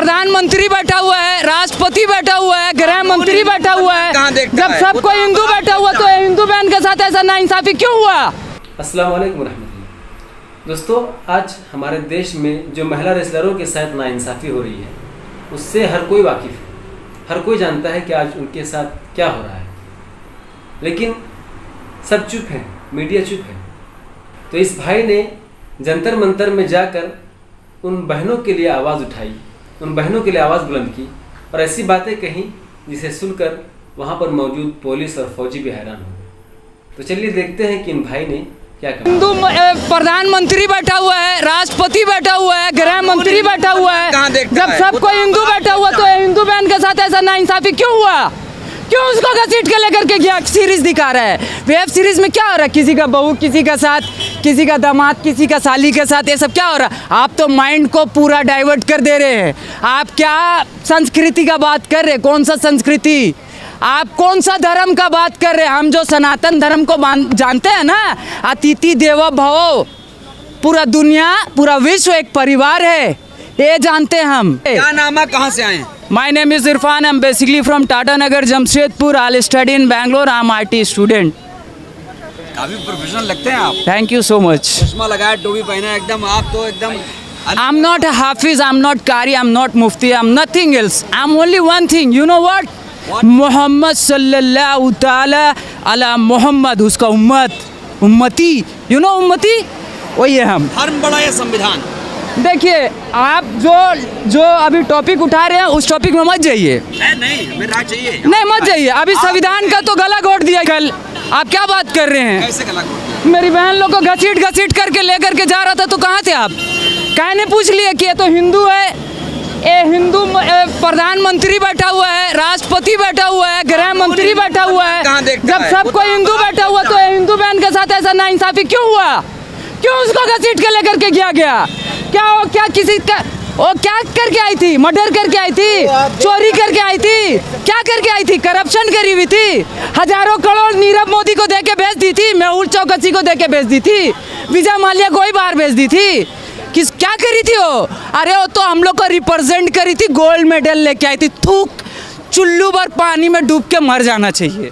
प्रधानमंत्री बैठा हुआ है, राष्ट्रपति बैठा हुआ है, गृह मंत्री बैठा हुआ है। जब सब कोई हिंदू बैठा हुआ तो हिंदू बहन के साथ ऐसा नाइंसाफी क्यों हुआ? अस्सलाम वालेकुम रहमतुल्लाह। दोस्तों, आज हमारे देश में जो महिला रेसलरों के साथ नाइंसाफी हो रही है उससे हर कोई वाकिफ़ है, हर कोई जानता है कि आज उनके साथ क्या हो रहा है, लेकिन सब चुप हैं, मीडिया चुप है। तो इस भाई ने जंतर मंतर में जाकर उन बहनों के लिए आवाज़ उठाई, उन बहनों के लिए आवाज़ बुलंद की और ऐसी बातें कहीं जिसे सुनकर वहाँ पर मौजूद पुलिस और फौजी भी हैरान हो गए। तो चलिए देखते हैं कि इन भाई ने क्या कहा। हिंदू प्रधानमंत्री बैठा हुआ है, राष्ट्रपति बैठा हुआ है, गृह मंत्री बैठा हुआ है। जब सब कोई हिंदू बैठा हुआ तो हिंदू बहन के साथ ऐसा नाइंसाफी क्यों हुआ? क्यों उसको घसीट के लेकर के गया? सीरीज दिखा रहा है। वेब सीरीज में क्या हो रहा है? किसी का बहू किसी का साथ, किसी का दामाद किसी का साली के साथ, ये सब क्या हो रहा है? आप तो माइंड को पूरा डाइवर्ट कर दे रहे हैं। आप क्या संस्कृति का बात कर रहे हैं? कौन सा संस्कृति? आप कौन सा धर्म का बात कर रहे हैं? हम जो सनातन धर्म को जानते हैं ना, अतिथि देवो भव, पूरा दुनिया पूरा विश्व एक परिवार है, ये जानते हैं हम। क्या नाम है, कहाँ से आए हैं? My name is Irfan. I'm basically from Tata Nagar, Jamshedpur. I'll study in Bangalore. I'm IT student. काफी प्रोफेशनल लगते हैं आप। Thank you so much. चश्मा लगाया, टोपी पहना, एकदम आप तो एकदम। I'm not a Hafiz. I'm not Qari. I'm not Mufti. I'm nothing else. I'm only one thing. You know what? Muhammad sallallahu ta'ala ala Muhammad. उसका उम्मती. You know उम्मती? वही है हम। धर्म बड़ा या संविधान? देखिए, आप जो अभी टॉपिक उठा रहे हैं उस टॉपिक में मत जाइए। नहीं, हमें राज चाहिए। नहीं, मत जाइए। अभी संविधान का तो गला घोट दिया कल। आप क्या बात कर रहे हैं? कैसे गला घोट? मेरी बहन लोग को घसीट करके लेकर के जा रहा था, तो कहाँ थे आप? कहने पूछ लिए कि ये तो हिंदू है, ये हिंदू प्रधानमंत्री बैठा हुआ है, राष्ट्रपति बैठा हुआ है, गृह मंत्री बैठा हुआ है। जब सब कोई हिंदू बैठा हुआ तो हिंदू बहन के साथ ऐसा नाइंसाफी क्यों हुआ? क्यों उसको घसीट के लेकर के गया? क्या किसी का वो क्या करके आई थी? मर्डर करके आई थी, चोरी करके आई थी, क्या करके आई थी? करप्शन करी हुई थी, हजारों करोड़ नीरव मोदी को देके भेज दी थी, मेहुल चौकसी को देके भेज दी थी, विजय माल्या को ही बाहर भेज दी थी। क्या करी थी वो? अरे वो तो हम लोग को रिप्रेजेंट करी थी, गोल्ड मेडल लेके आई थी। थूक, चुल्लू भर पानी में डूब के मर जाना चाहिए,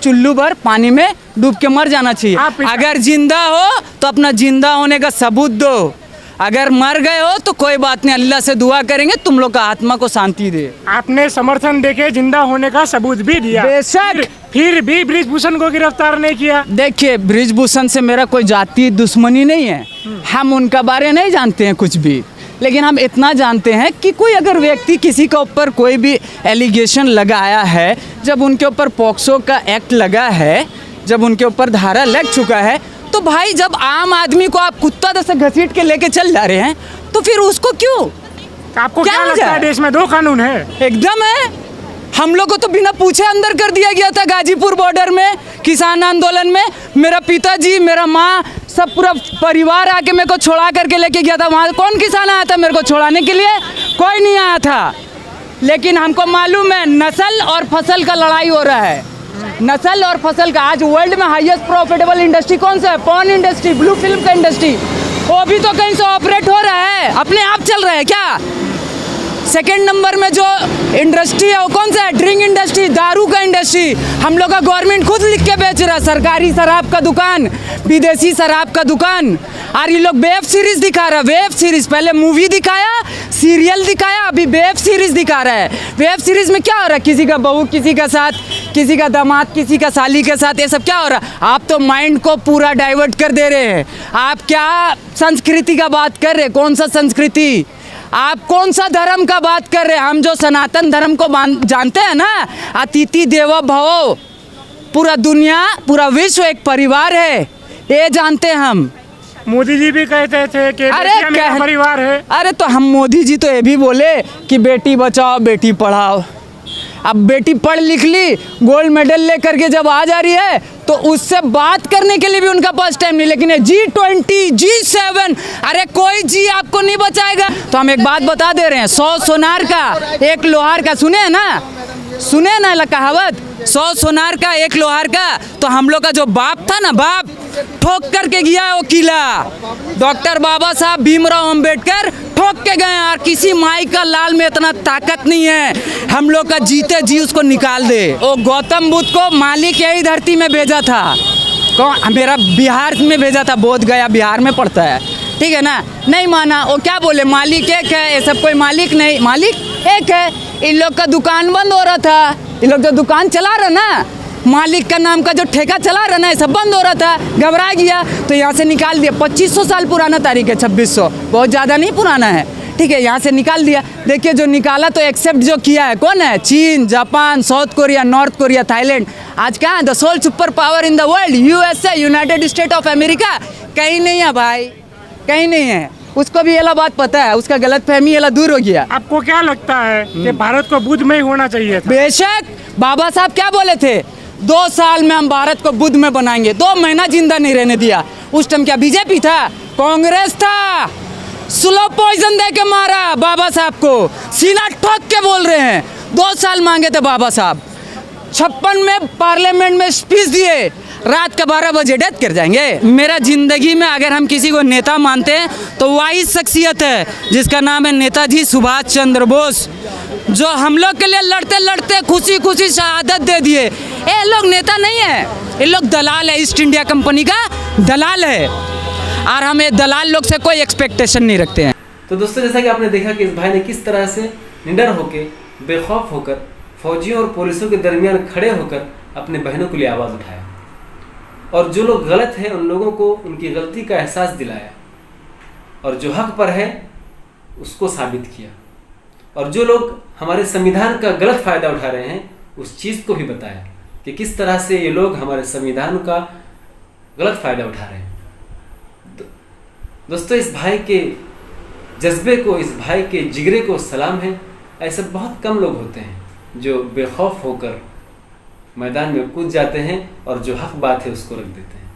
चुल्लू भर पानी में डूब के मर जाना चाहिए। अगर जिंदा हो तो अपना जिंदा होने का सबूत दो, अगर मर गए हो तो कोई बात नहीं, अल्लाह से दुआ करेंगे तुम लोग का आत्मा को शांति दे। आपने समर्थन देके जिंदा होने का सबूत भी दिया, बेशक, फिर भी बृजभूषण को गिरफ्तार नहीं किया। देखिए, बृजभूषण से मेरा कोई जाति दुश्मनी नहीं है, हम उनका बारे नहीं जानते हैं कुछ भी, लेकिन हम इतना जानते हैं कि कोई अगर व्यक्ति किसी के ऊपर कोई भी एलिगेशन लगाया है, जब उनके ऊपर पॉक्सो का एक्ट लगा है, जब उनके ऊपर धारा लग चुका है, तो भाई जब आम आदमी को आप कुत्ता जैसे घसीट के लेके चल जा रहे हैं तो फिर उसको क्यों? आपको क्या लगता है देश में दो कानून है? एकदम है। हम लोग को तो बिना पूछे अंदर कर दिया गया था गाजीपुर बॉर्डर में, किसान आंदोलन में। मेरा पिताजी, मेरा माँ, सब पूरा परिवार आके मेरे को छोड़ा करके लेके गया था। वहाँ कौन किसान आया था मेरे को छोड़ाने के लिए? कोई नहीं आया था। लेकिन हमको मालूम है नस्ल और फसल का लड़ाई हो रहा है, नस्ल और फसल का। आज वर्ल्ड में हाईएस्ट प्रॉफिटेबल इंडस्ट्री कौन सा है? पॉर्न इंडस्ट्री, ब्लू फिल्म का इंडस्ट्री। वो भी तो कहीं से ऑपरेट हो रहा है, अपने आप चल रहा है क्या? सेकेंड नंबर में जो इंडस्ट्री है वो कौन सा है? ड्रिंक इंडस्ट्री, दारू का इंडस्ट्री। हम लोग का गवर्नमेंट खुद लिख के बेच रहा है, सरकारी शराब का दुकान, विदेशी शराब का दुकान। और ये लोग वेब सीरीज दिखा रहा है, वेब सीरीज। पहले मूवी दिखाया, सीरियल दिखाया, अभी वेब सीरीज दिखा रहा है। वेब सीरीज में क्या हो रहा है? किसी का बहू किसी का साथ, किसी का दामाद किसी का साली के साथ, ये सब क्या हो रहा है? आप तो माइंड को पूरा डाइवर्ट कर दे रहे हैं। आप क्या संस्कृति का बात कर रहे हैं? कौन सा संस्कृति? आप कौन सा धर्म का बात कर रहे हैं? हम जो सनातन धर्म को जानते हैं ना, अतिथि देवो भव, पूरा दुनिया पूरा विश्व एक परिवार है, ये जानते हैं हम। मोदी जी भी कहते थे कि मेरा परिवार है। अरे तो हम मोदी जी तो ये भी बोले कि बेटी बचाओ बेटी पढ़ाओ। अब बेटी पढ़ लिख ली, गोल्ड मेडल लेकर के जब आ जा रही है तो उससे बात करने के लिए भी उनका पास टाइम नहीं। लेकिन G20, G7, अरे कोई जी आपको नहीं बचाएगा। तो हम एक बात बता दे रहे हैं, 100 सोनार का 1 लोहार का, सुने हैं ना? सुने ना कहावत, 100 सोनार का 1 लोहार का। तो हम लोग का जो बाप था ना, बाप ठोक करके गया है वो किला। डॉक्टर बाबा साहब भीमराव अंबेडकर ठोक के गए और किसी माई का लाल में इतना ताकत नहीं है हम लोग का जीते जी उसको निकाल दे। वो गौतम बुद्ध को मालिक यही धरती में भेजा था, कौन मेरा बिहार में भेजा था, बोध गया बिहार में पड़ता है, ठीक है ना। नहीं माना, वो क्या बोले मालिक एक है, ये सब कोई मालिक नहीं, मालिक एक है। इन लोग का दुकान बंद हो रहा था, इन लोग जो दुकान चला रहा ना, मालिक का नाम का जो ठेका चला रहा ना, ये सब बंद हो रहा था, घबरा गया तो यहाँ से निकाल दिया। 2500 साल पुराना तारीख है, 2600, बहुत ज़्यादा नहीं पुराना है, ठीक है। यहाँ से निकाल दिया। देखिए जो निकाला तो एक्सेप्ट जो किया है कौन है? चीन, Japan, South Korea, North Korea, Thailand. आज कहाँ है the sole superpower in the world? USA, United State of America, कहीं नहीं है भाई, कहीं नहीं है। उसको भी ये बात पता है, उसका गलत फहमी ये दूर हो गया। आपको क्या लगता है कि भारत को बुद्ध में ही होना चाहिए था? बेशक, बाबा साहब क्या बोले थे? 2 साल में हम भारत को बुद्ध में बनाएंगे। 2 महीना जिंदा नहीं रहने दिया। उस टाइम क्या बीजेपी था? कांग्रेस था। स्लो पॉइजन दे के मारा बाबा साहब को, सीना ठोक के बोल रहे हैं। 2 साल मांगे थे बाबा साहब, 56 में पार्लियामेंट में स्पीच दिए, रात का 12 बजे डेथ कर जाएंगे। मेरा जिंदगी में अगर हम किसी को नेता मानते हैं तो वही शख्सियत है जिसका नाम है नेताजी सुभाष चंद्र बोस, जो हम लोग के लिए लड़ते लड़ते खुशी खुशी शहादत दे दिए। ये लोग नेता नहीं है, ये लोग दलाल है, ईस्ट इंडिया कंपनी का दलाल है, और हम ये दलाल लोग से कोई एक्सपेक्टेशन नहीं रखते हैं। तो दोस्तों जैसा कि आपने देखा कि इस भाई ने किस तरह से निडर होकर, बेखौफ होकर, फौजियों और पुलिसों के दरमियान खड़े होकर अपने बहनों के लिए आवाज़ उठाया, और जो लोग गलत हैं उन लोगों को उनकी गलती का एहसास दिलाया, और जो हक पर है उसको साबित किया, और जो लोग हमारे संविधान का गलत फ़ायदा उठा रहे हैं उस चीज़ को भी बताया कि किस तरह से ये लोग हमारे संविधान का गलत फ़ायदा उठा रहे हैं। दोस्तों इस भाई के जज्बे को, इस भाई के जिगरे को सलाम है। ऐसे बहुत कम लोग होते हैं जो बेखौफ होकर मैदान में कूद जाते हैं और जो हक बात है उसको रख देते हैं।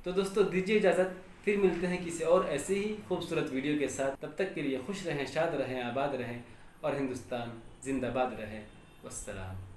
तो दोस्तों दीजिए इजाज़त, फिर मिलते हैं किसी और ऐसे ही खूबसूरत वीडियो के साथ। तब तक के लिए खुश रहें, शाद रहें, आबाद रहें और हिंदुस्तान जिंदाबाद रहे। वस्सलाम।